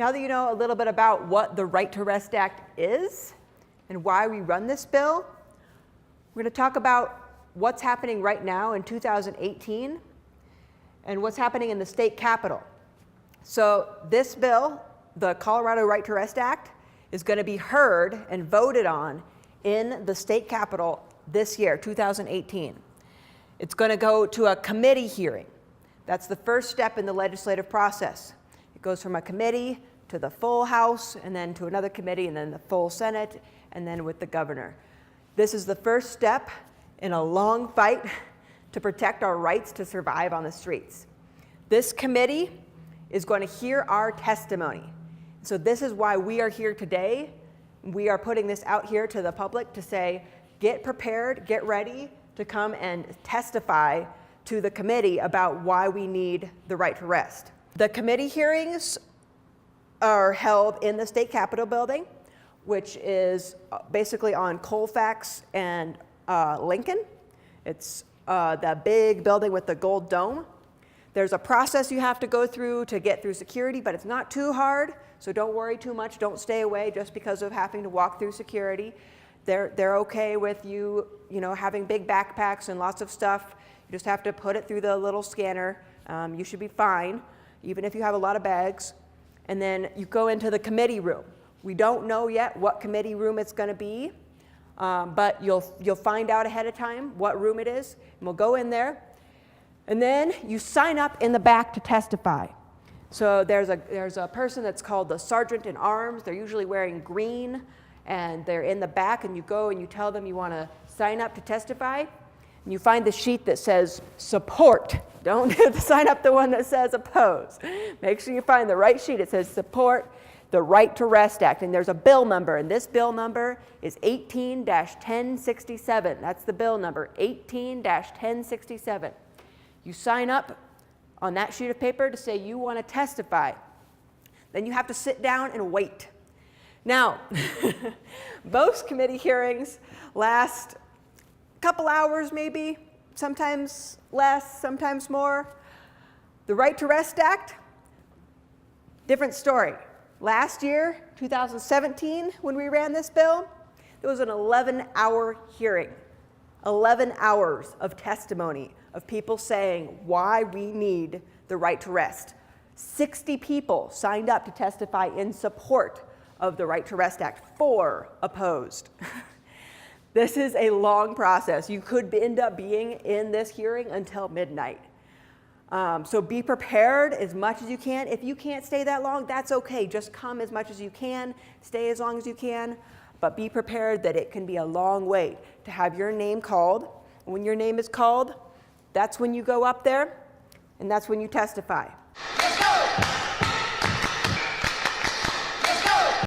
now that you know a little bit about what the Right to Rest Act is and why we run this bill, we're going to talk about what's happening right now in 2018 and what's happening in the state capitol. So this bill, the Colorado Right to Rest Act, is going to be heard and voted on in the state capitol this year, 2018. It's going to go to a committee hearing. That's the first step in the legislative process. It goes from a committee to the full House, and then to another committee, and then the full Senate, and then with the governor. This is the first step in a long fight to protect our rights to survive on the streets. This committee is going to hear our testimony. So this is why we are here today. We are putting this out here to the public to say, get prepared, get ready to come and testify to the committee about why we need the right to rest. The committee hearings are held in the state capitol building, which is basically on Colfax and Lincoln. It's the big building with the gold dome. There's a process you have to go through to get through security, but it's not too hard, so don't worry too much. Don't stay away just because of having to walk through security. They're okay with you, having big backpacks and lots of stuff. You just have to put it through the little scanner. You should be fine, even if you have a lot of bags. And then you go into the committee room. We don't know yet what committee room it's going to be, but you'll find out ahead of time what room it is, and we'll go in there. And then you sign up in the back to testify. So there's a person that's called the sergeant in arms. They're usually wearing green, and they're in the back, and you go and you tell them you want to sign up to testify. And you find the sheet that says support. Don't sign up the one that says oppose. Make sure you find the right sheet. It says support the Right to Rest Act. And there's a bill number, and this bill number is 18-1067. That's the bill number, 18-1067. You sign up on that sheet of paper to say you want to testify. Then you have to sit down and wait. Now, most committee hearings last a couple hours maybe, sometimes less, sometimes more. The Right to Rest Act, different story. Last year, 2017, when we ran this bill, there was an 11-hour hearing, 11 hours of testimony of people saying why we need the right to rest. 60 people signed up to testify in support of the Right to Rest Act, 4 opposed. This is a long process. You could end up being in this hearing until midnight. So be prepared as much as you can. If you can't stay that long, that's okay. Just come as much as you can, stay as long as you can, but be prepared that it can be a long wait to have your name called. When your name is called, that's when you go up there, and that's when you testify.